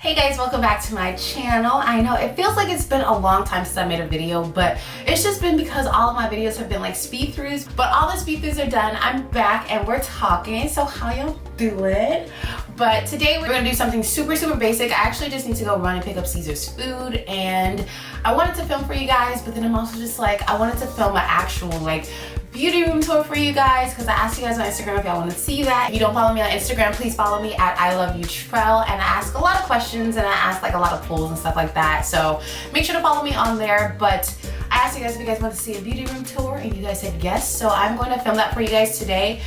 Hey guys, welcome back to my channel. I know it feels like it's been a long time since I made a video, but it's just been because all of my videos have been like speed throughs, but all the speed throughs are done. I'm back and we're talking. So how y'all doing? But today we're gonna do something super basic. I actually just need to go run and pick up Caesar's food, and I wanted to film for you guys, but then I'm also just like, I wanted to film an actual like beauty room tour for you guys, because I asked you guys on Instagram if y'all want to see that. If you don't follow me on Instagram, please follow me at iloveyoutrell, and I ask a lot of questions and I ask like a lot of polls and stuff like that, so make sure to follow me on there. But I asked you guys if you guys want to see a beauty room tour and you guys said yes, so I'm going to film that for you guys today.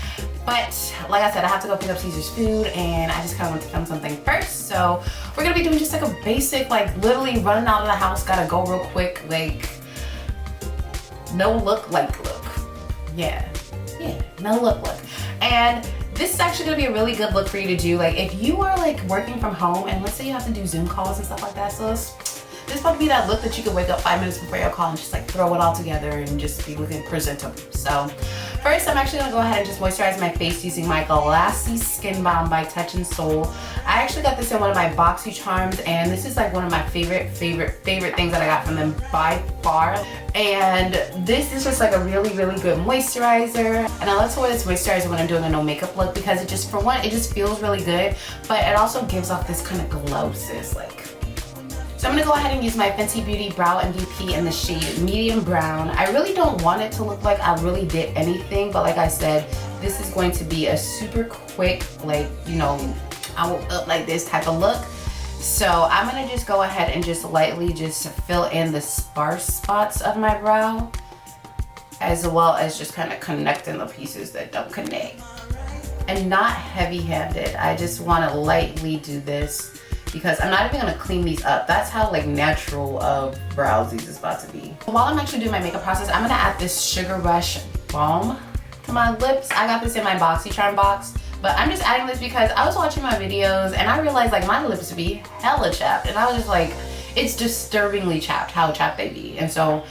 But like I said, I have to go pick up Caesar's food and I just kind of want to film something first. So we're gonna be doing just like a basic, like literally running out of the house, gotta go real quick, like no look, like look. Yeah, no look. And this is actually gonna be a really good look for you to do. Like if you are like working from home and let's say you have to do Zoom calls and stuff like that, so this is probably that look that you could wake up 5 minutes before your call and just like throw it all together and just be looking presentable. So first, I'm actually gonna go ahead and just moisturize my face using my Glassy Skin Balm by Touch in Soul. I actually got this in one of my Boxy Charms, and this is like one of my favorite things that I got from them by far. And this is just like a really good moisturizer, and I love to wear this moisturizer when I'm doing a no makeup look because it just, for one, it just feels really good, but it also gives off this kind of glow, sis, like. So I'm gonna go ahead and use my Fenty Beauty Brow MVP in the shade Medium Brown. I really don't want it to look like I really did anything, but like I said, this is going to be a super quick, like, you know, I will up like this type of look. So I'm gonna just go ahead and just lightly just fill in the sparse spots of my brow, as well as just kind of connecting the pieces that don't connect. And not heavy-handed, I just wanna lightly do this because I'm not even gonna clean these up. That's how like natural of brows these is about to be. While I'm actually doing my makeup process, I'm gonna add this Sugar Rush Balm to my lips. I got this in my Boxy Charm box, but I'm just adding this because I was watching my videos and I realized like my lips be hella chapped, and I was just like, it's disturbingly chapped how chapped they be. And so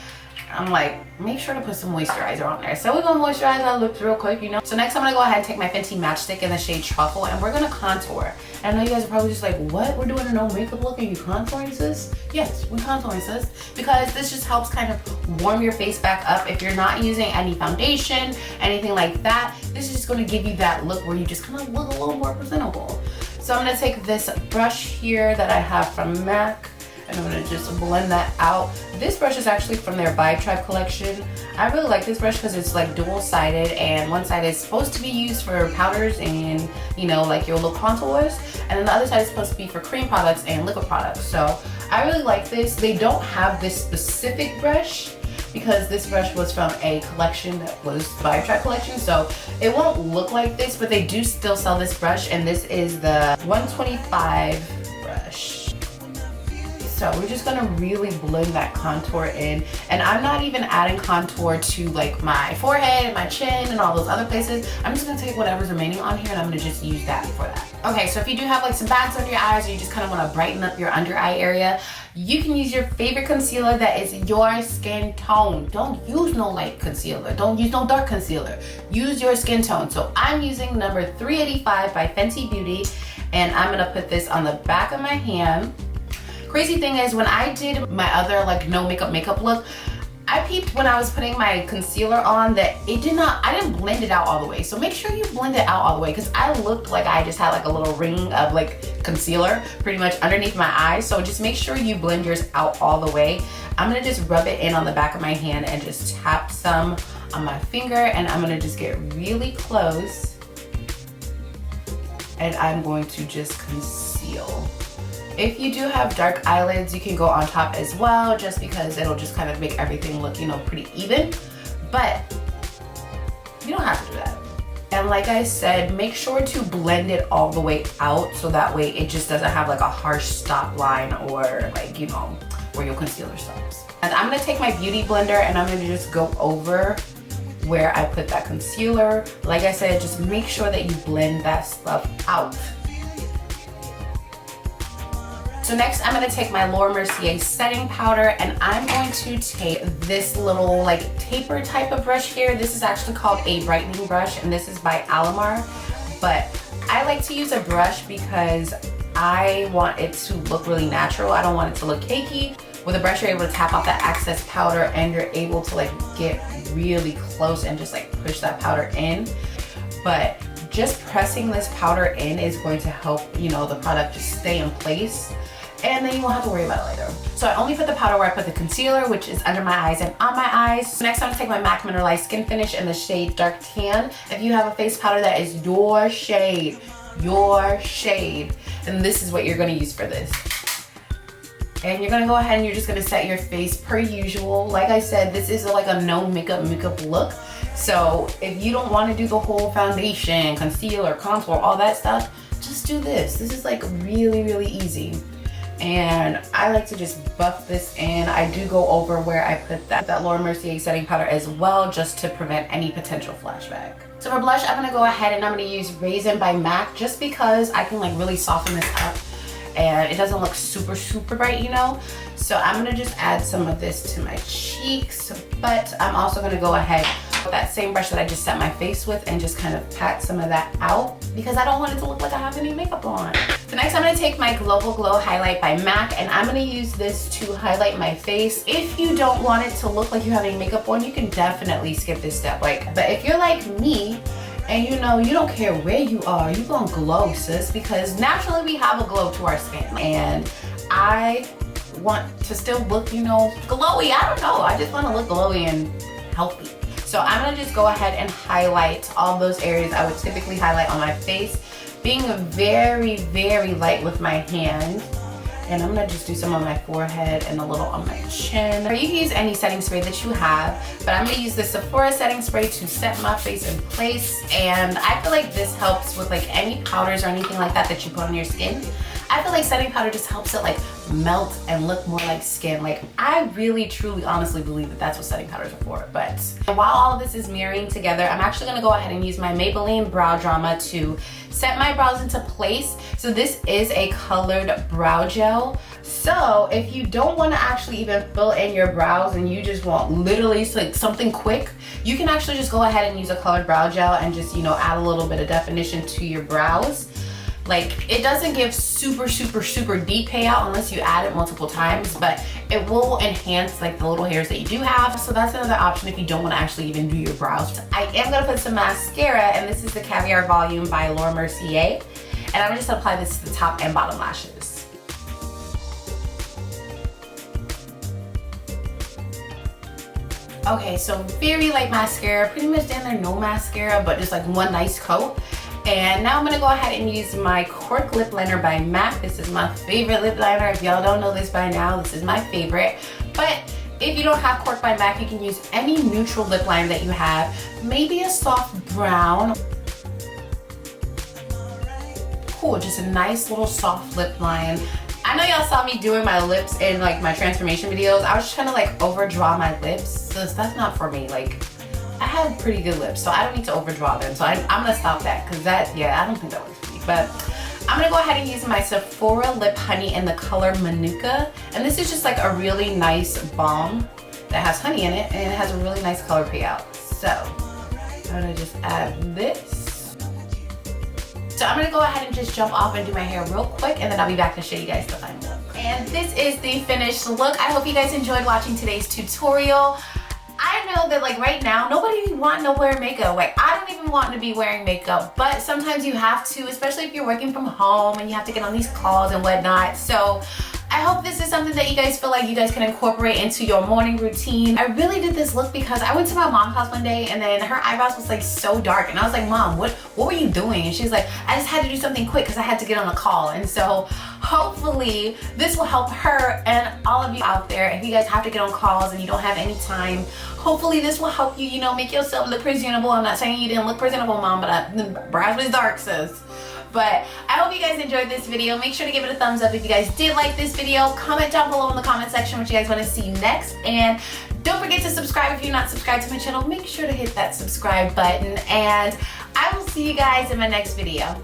I'm like, make sure to put some moisturizer on there. So we're gonna moisturize our lips real quick, you know. So next I'm gonna go ahead and take my Fenty Matchstick in the shade Truffle, and we're gonna contour. And I know you guys are probably just like, what? We're doing a no makeup look and you contouring, sis? Yes, we're contouring, sis. Because this just helps kind of warm your face back up. If you're not using any foundation, anything like that, this is just gonna give you that look where you just kind of look a little more presentable. So I'm gonna take this brush here that I have from MAC, and I'm gonna just blend that out. This brush is actually from their Vibe Tribe collection. I really like this brush because it's like dual-sided, and one side is supposed to be used for powders and, you know, like your little contours, and then the other side is supposed to be for cream products and liquid products. So I really like this. They don't have this specific brush because this brush was from a collection that was Vibe Tribe collection, so it won't look like this, but they do still sell this brush, and this is the 125 brush. So we're just gonna really blend that contour in, and I'm not even adding contour to like my forehead and my chin and all those other places. I'm just gonna take whatever's remaining on here and I'm gonna just use that for that. Okay, so if you do have like some bags under your eyes or you just kind of want to brighten up your under eye area, you can use your favorite concealer that is your skin tone. Don't use no light concealer. Don't use no dark concealer. Use your skin tone. So I'm using number 385 by Fenty Beauty, and I'm gonna put this on the back of my hand. Crazy thing is, when I did my other like no makeup look, I peeped when I was putting my concealer on that I didn't blend it out all the way. So make sure you blend it out all the way, because I looked like I just had like a little ring of like concealer pretty much underneath my eyes. So just make sure you blend yours out all the way. I'm gonna just rub it in on the back of my hand and just tap some on my finger, and I'm gonna just get really close, and I'm going to just conceal. If you do have dark eyelids, you can go on top as well, just because it'll just kind of make everything look, you know, pretty even. But you don't have to do that. And like I said, make sure to blend it all the way out, so that way it just doesn't have like a harsh stop line or like, you know, where your concealer stops. And I'm gonna take my beauty blender and I'm gonna just go over where I put that concealer. Like I said, just make sure that you blend that stuff out. So next I'm gonna take my Laura Mercier setting powder, and I'm going to take this little like taper type of brush here. This is actually called a brightening brush, and this is by Alamar. But I like to use a brush because I want it to look really natural. I don't want it to look cakey. With a brush, you're able to tap off that excess powder and you're able to like get really close and just like push that powder in. But just pressing this powder in is going to help, you know, the product just stay in place, and then you won't have to worry about it later. So I only put the powder where I put the concealer, which is under my eyes and on my eyes. Next, I'm gonna take my MAC Mineralized Skin Finish in the shade Dark Tan. If you have a face powder that is your shade, then this is what you're gonna use for this. And you're gonna go ahead and you're just gonna set your face per usual. Like I said, this is like a no makeup look. So if you don't want to do the whole foundation, concealer, contour, all that stuff, just do this. This is like really easy. And I like to just buff this in. I do go over where I put that Laura Mercier setting powder as well, just to prevent any potential flashback. So for blush, I'm gonna go ahead and I'm gonna use Raisin by MAC, just because I can like really soften this up and it doesn't look super bright, you know? So I'm gonna just add some of this to my cheeks, but I'm also gonna go ahead with that same brush that I just set my face with and just kind of pat some of that out, because I don't want it to look like I have any makeup on. So next I'm gonna take my Global Glow Highlight by MAC, and I'm gonna use this to highlight my face. If you don't want it to look like you have any makeup on, you can definitely skip this step. But if you're like me, and you know, you don't care where you are, you gonna glow, sis, because naturally we have a glow to our skin. And I want to still look, you know, glowy. I don't know, I just wanna look glowy and healthy. So I'm gonna just go ahead and highlight all those areas I would typically highlight on my face, being very light with my hand. And I'm gonna just do some on my forehead and a little on my chin. Or you can use any setting spray that you have, but I'm gonna use the Sephora setting spray to set my face in place. And I feel like this helps with like any powders or anything like that you put on your skin. I feel like setting powder just helps it like melt and look more like skin. Like I really, truly, honestly believe that that's what setting powders are for. But while all of this is mirroring together, I'm actually gonna go ahead and use my Maybelline Brow Drama to set my brows into place. So this is a colored brow gel. So if you don't want to actually even fill in your brows and you just want literally like something quick, you can actually just go ahead and use a colored brow gel and just, you know, add a little bit of definition to your brows. Like it doesn't give super deep payout unless you add it multiple times, but it will enhance like the little hairs that you do have. So that's another option if you don't want to actually even do your brows. I am going to put some mascara, and this is the Caviar Volume by Laura Mercier. And I'm just gonna apply this to the top and bottom lashes. Okay, so very light mascara, pretty much down there no mascara, but just like one nice coat. And now I'm gonna go ahead and use my Cork Lip Liner by MAC. This is my favorite lip liner. If y'all don't know this by now, this is my favorite. But if you don't have Cork by MAC, you can use any neutral lip liner that you have. Maybe a soft brown. Cool, just a nice little soft lip line. I know y'all saw me doing my lips in like my transformation videos. I was just trying to like overdraw my lips. So that's not for me. Like, I have pretty good lips, so I don't need to overdraw them. So I'm gonna stop that, because that, yeah, I don't think that works for me. But I'm gonna go ahead and use my Sephora Lip Honey in the color Manuka. And this is just like a really nice balm that has honey in it, and it has a really nice color payout. So I'm gonna just add this. So I'm gonna go ahead and just jump off and do my hair real quick, and then I'll be back to show you guys the final look. And this is the finished look. I hope you guys enjoyed watching today's tutorial. I know that like right now, nobody wants to wear makeup. Like I don't even want to be wearing makeup, but sometimes you have to, especially if you're working from home and you have to get on these calls and whatnot. So I hope this is something that you guys feel like you guys can incorporate into your morning routine. I really did this look because I went to my mom's house one day, and then her eyebrows was like so dark, and I was like, Mom, what were you doing? And she's like, I just had to do something quick because I had to get on a call. And so hopefully this will help her and all of you out there. If you guys have to get on calls and you don't have any time, hopefully this will help you, you know, make yourself look presentable. I'm not saying you didn't look presentable, Mom, but the brows was dark, sis. But I hope you guys enjoyed this video. Make sure to give it a thumbs up if you guys did like this video. Comment down below in the comment section what you guys want to see next. And don't forget to subscribe if you're not subscribed to my channel. Make sure to hit that subscribe button. And I will see you guys in my next video.